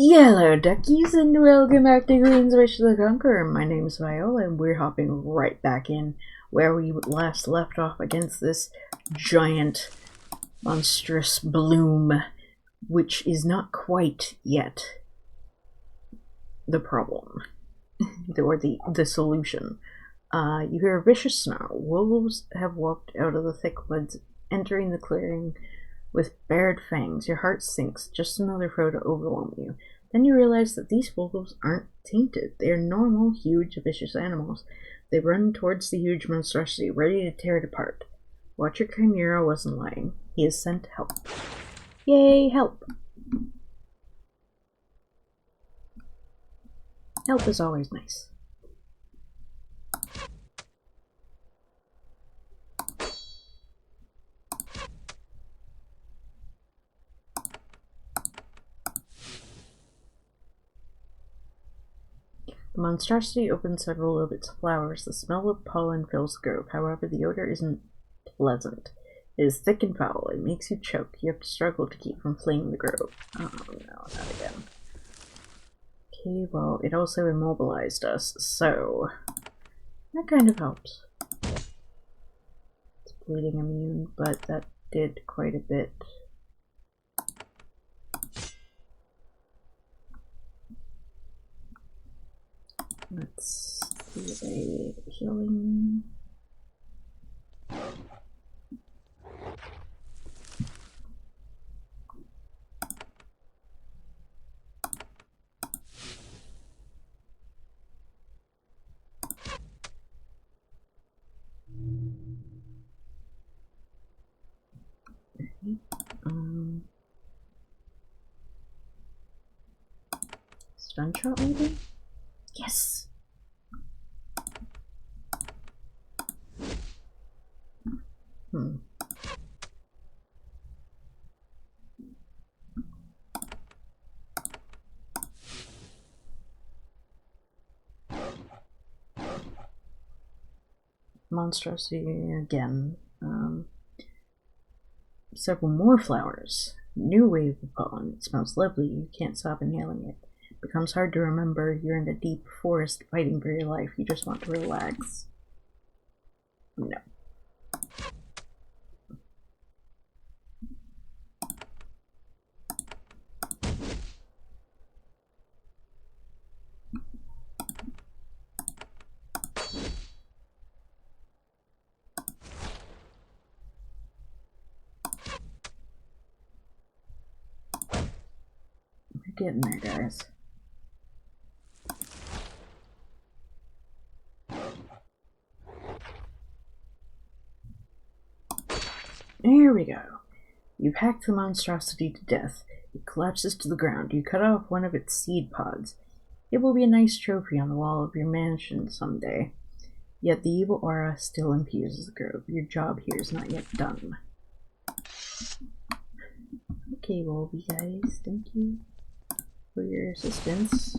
Hello, duckies, and welcome back to Queen's Wish the Conqueror. My name is Viola, and we're hopping right back in where we last left off against this giant, monstrous bloom, which is not quite yet the problem, or the solution. You hear a vicious snarl. Wolves have walked out of the thick woods, entering the clearing with bared fangs. Your heart sinks. Just another foe to overwhelm you. Then you realize that these wolves aren't tainted. They are normal, huge, vicious animals. They run towards the huge monstrosity, ready to tear it apart. Watcher Chimera wasn't lying. He has sent help. Yay, help! Help is always nice. The monstrosity opens several of its flowers. The smell of pollen fills the grove. However, the odor isn't pleasant. It is thick and foul. It makes you choke. You have to struggle to keep from fleeing the grove. Oh no, not again. Okay, well, it also immobilized us, so that kind of helps. It's bleeding immune, but that did quite a bit. Let's do a healing. Stun shot maybe? Yes! Monstrosity again. Several more flowers. New wave of pollen. It smells lovely. You can't stop inhaling it. It becomes hard to remember. You're in a deep forest fighting for your life. You just want to relax. No. We're getting there, guys. There we go. You've hacked the monstrosity to death. It collapses to the ground. You cut off one of its seed pods. It will be a nice trophy on the wall of your mansion someday. Yet the evil aura still infuses the grove. Your job here is not yet done. Okay, Wolvie guys, thank you for your assistance.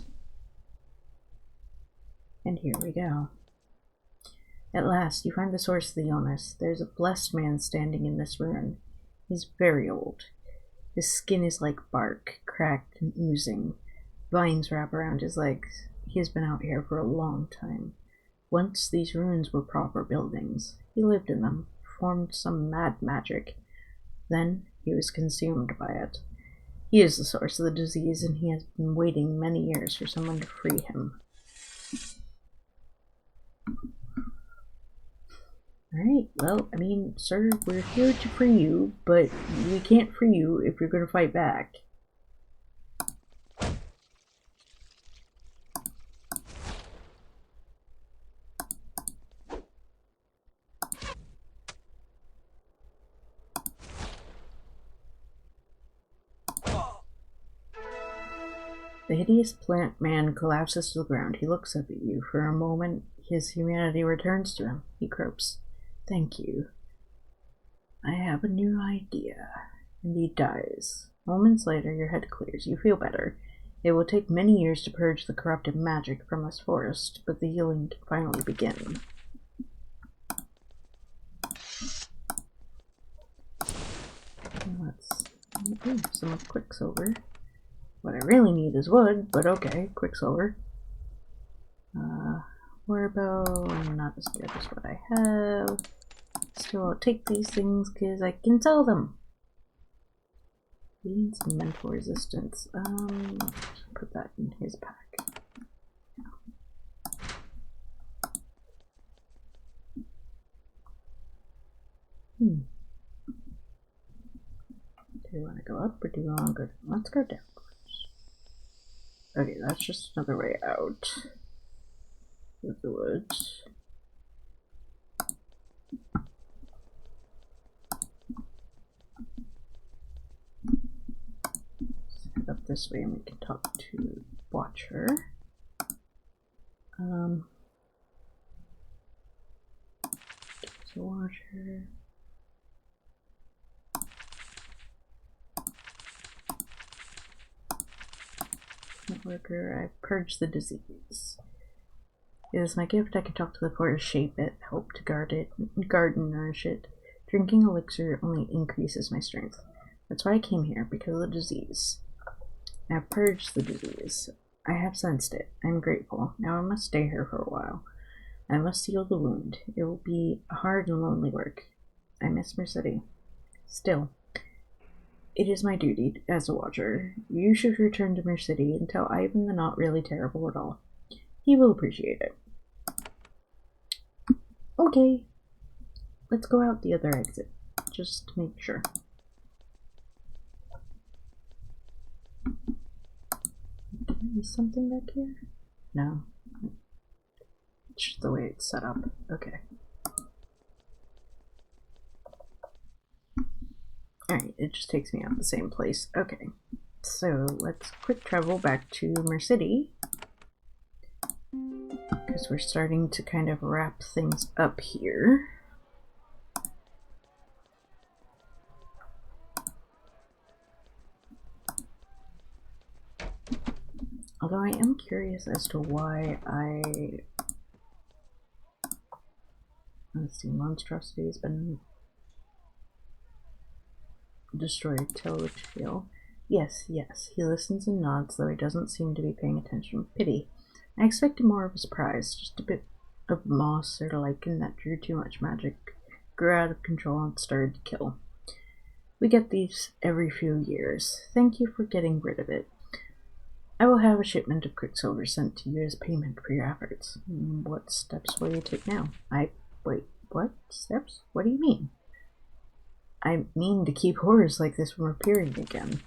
And here we go. At last, you find the source of the illness. There's a blessed man standing in this ruin. He's very old. His skin is like bark, cracked and oozing. Vines wrap around his legs. He has been out here for a long time. Once these ruins were proper buildings. He lived in them, performed some mad magic. Then he was consumed by it. He is the source of the disease, and he has been waiting many years for someone to free him. Alright, well, I mean, sir, we're here to free you, but we can't free you if you're gonna fight back. The hideous plant man collapses to the ground. He looks up at you. For a moment, his humanity returns to him. He croaks. Thank you. I have a new idea. And he dies. Moments later, your head clears. You feel better. It will take many years to purge the corrupted magic from this forest, but the healing can finally begin. Let's some quicksilver. What I really need is wood, but okay, quicksilver. Warbow, not as good as what I have. Still, I'll take these things because I can sell them. We need some mental resistance. Put that in his pack. Do we want to go up or do we want to go down? Let's go down first. Okay, that's just another way out of the woods. Head up this way and we can talk to Watcher. Watcher. Worker, I purged the disease. It is my gift. I can talk to the forest, shape it, help to guard and nourish it. Drinking elixir only increases my strength. That's why I came here, because of the disease. I have purged the disease. I have sensed it. I am grateful. Now I must stay here for a while. I must heal the wound. It will be hard and lonely work. I miss Mercedi. Still, it is my duty as a watcher. You should return to Mercedi and tell Ivan the not really terrible at all. He will appreciate it. Okay. Let's go out the other exit, just to make sure. Is something back here? No. It's just the way it's set up. Okay. Alright, it just takes me out the same place. Okay. So, let's quick travel back to Mercedi. Because we're starting to kind of wrap things up here. Although I am curious as to why let's see, monstrosity has been destroyed. Tell the tale. Yes, yes. He listens and nods, though he doesn't seem to be paying attention. Pity. I expected more of a surprise. Just a bit of moss or lichen that drew too much magic, grew out of control, and started to kill. We get these every few years. Thank you for getting rid of it. I will have a shipment of quicksilver sent to you as payment for your efforts. What steps will you take now? Wait, what steps? What do you mean? I mean to keep horrors like this from appearing again.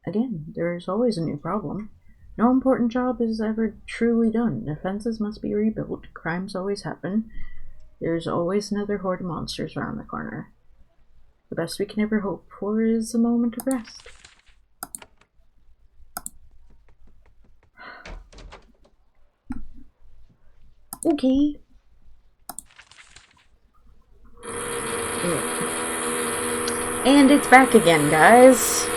Again, there is always a new problem. No important job is ever truly done. Defenses must be rebuilt. Crimes always happen. There's always another horde of monsters around the corner. The best we can ever hope for is a moment of rest. Okay. And it's back again, guys.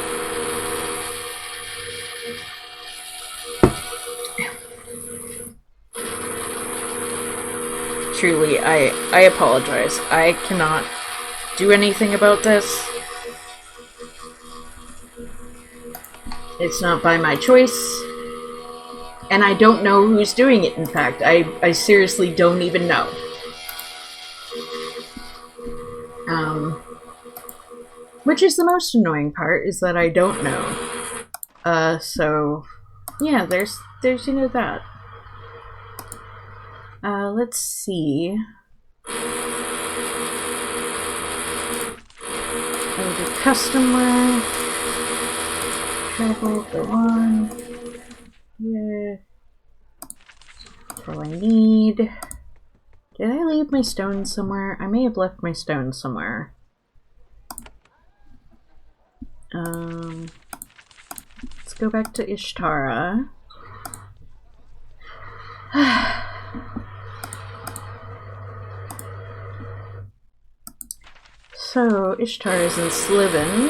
Truly, I apologize. I cannot do anything about this. It's not by my choice. And I don't know who's doing it, in fact. I seriously don't even know. Which is the most annoying part, is that I don't know. So, yeah, there's you know, that. Let's see. The customer. Travel, go on. Yeah. That's all I need. Did I leave my stones somewhere? I may have left my stones somewhere. Let's go back to Ishtara. So, Ishtar is in Sliven,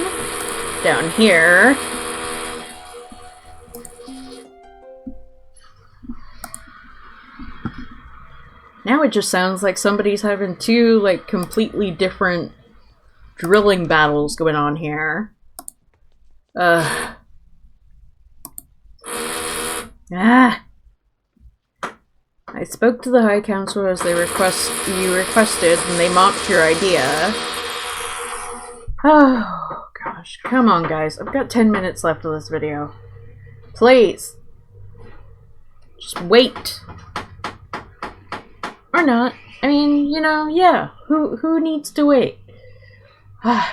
down here. Now it just sounds like somebody's having two, like, completely different drilling battles going on here. Ah! I spoke to the High Council as you requested, and they mocked your idea. Oh, gosh. Come on, guys. I've got 10 minutes left of this video. Please. Just wait. Or not. I mean, you know, yeah. Who needs to wait?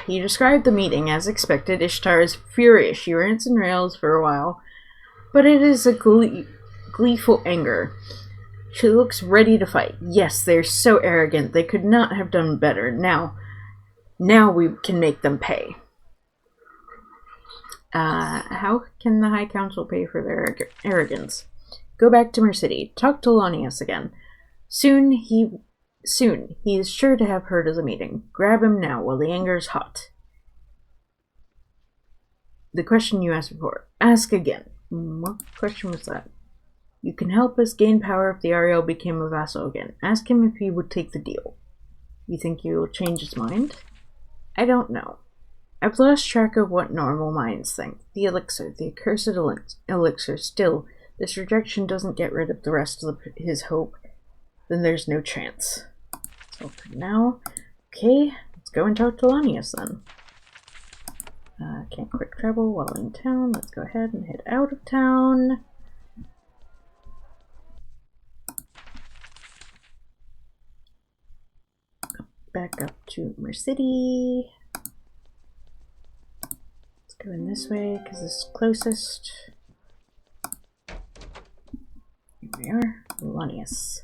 You described the meeting as expected. Ishtar is furious. She rants and rails for a while, but it is a gleeful anger. She looks ready to fight. Yes, they're so arrogant. They could not have done better. Now we can make them pay. How can the High Council pay for their arrogance? Go back to Mercity. Talk to Lonius again. Soon, he is sure to have heard of the meeting. Grab him now while the anger is hot. The question you asked before. Ask again. What question was that? You can help us gain power if the Ahriel became a vassal again. Ask him if he would take the deal. You think he will change his mind? I don't know. I've lost track of what normal minds think. The elixir, the accursed elixir. Still, this rejection doesn't get rid of the rest of his hope. Then there's no chance. So for now, okay, let's go and talk to Lonius then. Can't quick travel while in town. Let's go ahead and head out of town. Back up to Mercity. Let's go in this way because it's closest. Here we are, Lonius.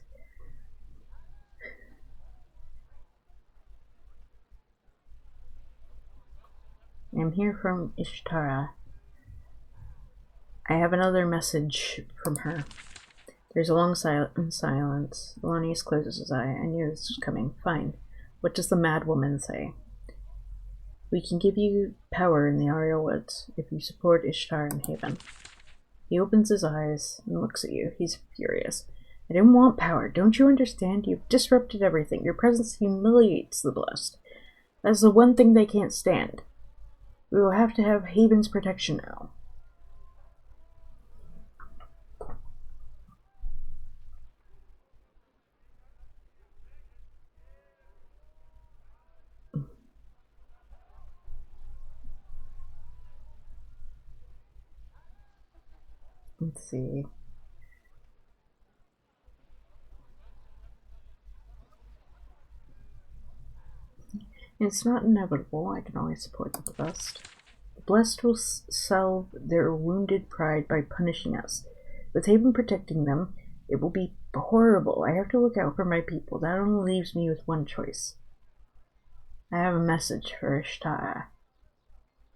I'm here from Ishtara. I have another message from her. There's a long silence. Lonius closes his eye. I knew this was coming. Fine. What does the mad woman say? We can give you power in the Ahriel Woods if you support Ishtar and Haven. He opens his eyes and looks at you. He's furious. I didn't want power. Don't you understand? You've disrupted everything. Your presence humiliates the blessed. That's the one thing they can't stand. We will have to have Haven's protection now. Let's see. It's not inevitable. I can always support the blessed. The blessed will salve their wounded pride by punishing us. With Haven protecting them, it will be horrible. I have to look out for my people. That only leaves me with one choice. I have a message for Ishtar.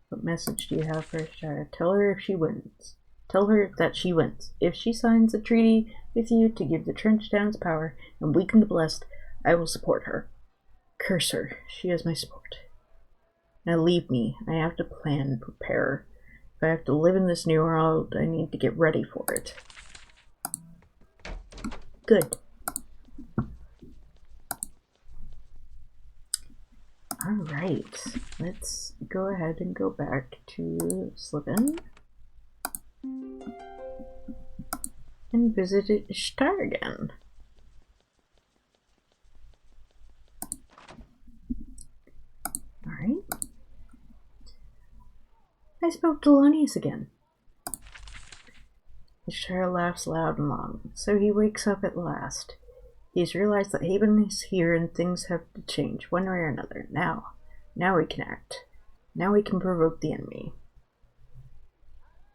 What message do you have for Ishtar? Tell her if she wins. Tell her that she wins. If she signs a treaty with you to give the Trench Towns power and weaken the blessed, I will support her. Curse her. She has my support. Now leave me. I have to plan and prepare. If I have to live in this new world, I need to get ready for it. Good. Alright. Let's go ahead and go back to Slivin. And visit Ishtar again. Alright. I spoke to Lonius again. Ishtar laughs loud and long, so he wakes up at last. He's realized that Haven is here and things have to change one way or another. Now we can act. Now we can provoke the enemy.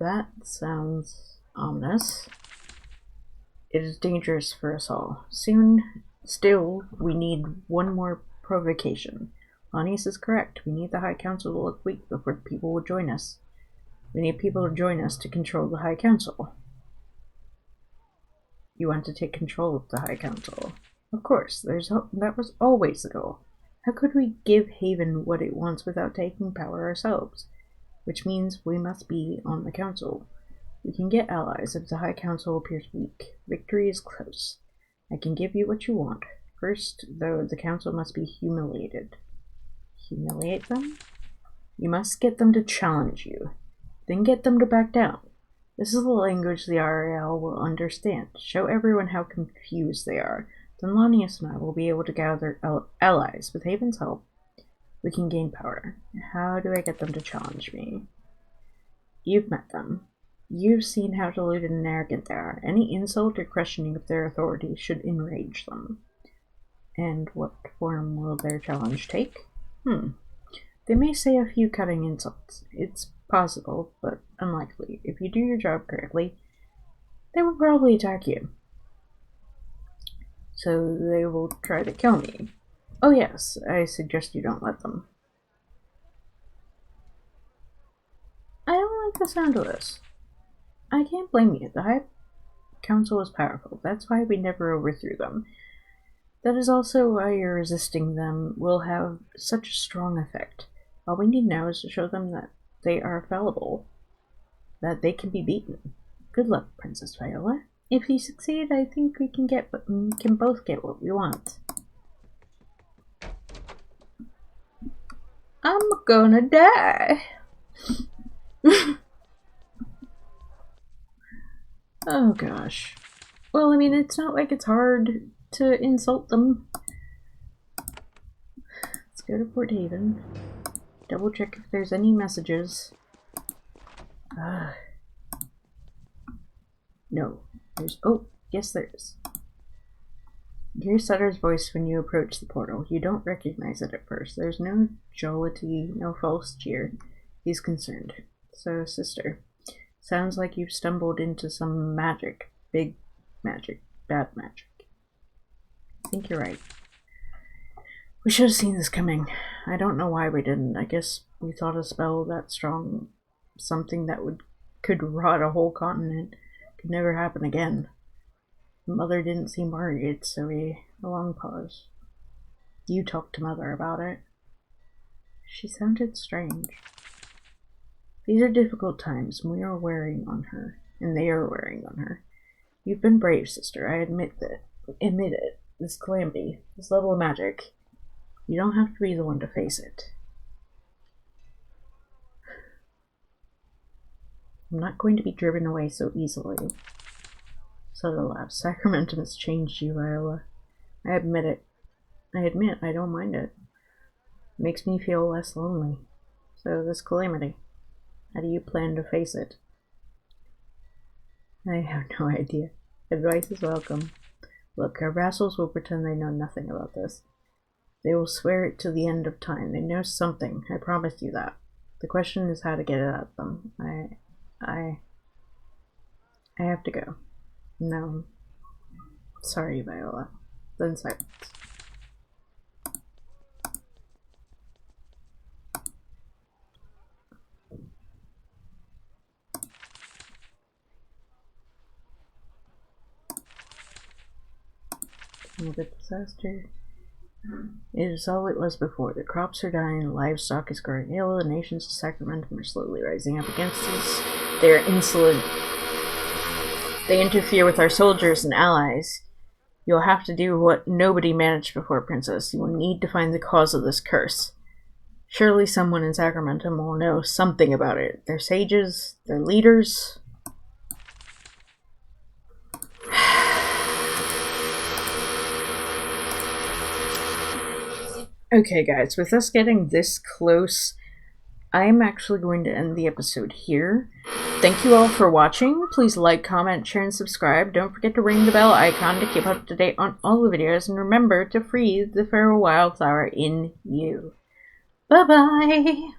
That sounds ominous. It is dangerous for us all. Still, we need one more provocation. Lonius is correct. We need the High Council to look weak before the people will join us. We need people to join us to control the High Council. You want to take control of the High Council? Of course, that was always the goal. How could we give Haven what it wants without taking power ourselves? Which means we must be on the Council. We can get allies if the High Council appears weak. Victory is close. I can give you what you want. First, though, the Council must be humiliated. Humiliate them? You must get them to challenge you. Then get them to back down. This is the language the Ahriel will understand. Show everyone how confused they are. Then Lanius and I will be able to gather allies. With Haven's help, we can gain power. How do I get them to challenge me? You've met them. You've seen how deluded and arrogant they are. Any insult or questioning of their authority should enrage them. And what form will their challenge take? They may say a few cutting insults. It's possible, but unlikely. If you do your job correctly, they will probably attack you. So they will try to kill me. Oh yes, I suggest you don't let them. I don't like the sound of this. I can't blame you. The High Council is powerful. That's why we never overthrew them. That is also why your resisting them will have such a strong effect. All we need now is to show them that they are fallible, that they can be beaten. Good luck, Princess Viola. If you succeed, I think we can both get what we want. I'm gonna die. Oh gosh. Well, I mean, it's not like it's hard to insult them. Let's go to Port Haven. Double check if there's any messages. No. Oh, yes there is. You hear Sutter's voice when you approach the portal. You don't recognize it at first. There's no jollity, no false cheer. He's concerned. So, sister, sounds like you've stumbled into some magic. Big magic. Bad magic. I think you're right. We should have seen this coming. I don't know why we didn't. I guess we thought a spell that strong, something that could rot a whole continent, could never happen again. Mother didn't seem worried, so a long pause. You talked to Mother about it. She sounded strange. These are difficult times, and we are wearing on her, and they are wearing on her. You've been brave, sister. I admit it. This calamity, this level of magic. You don't have to be the one to face it. I'm not going to be driven away so easily. Sutter laughs. Sacramentum has changed you, Viola. I admit it. I don't mind it. It makes me feel less lonely. So this calamity, how do you plan to face it? I have no idea. Advice is welcome. Look, our vassals will pretend they know nothing about this. They will swear it to the end of time. They know something. I promise you that. The question is how to get it out of them. I have to go. No. Sorry, Viola. Then silence. The disaster. It is all it was before. The crops are dying, livestock is growing ill, the nations of Sacramentum are slowly rising up against us. They are insolent. They interfere with our soldiers and allies. You'll have to do what nobody managed before, Princess. You will need to find the cause of this curse. Surely someone in Sacramentum will know something about it. Their sages, their leaders. Okay, guys, with us getting this close, I'm actually going to end the episode here. Thank you all for watching. Please like, comment, share, and subscribe. Don't forget to ring the bell icon to keep up to date on all the videos. And remember to freeze the feral wildflower in you. Bye-bye!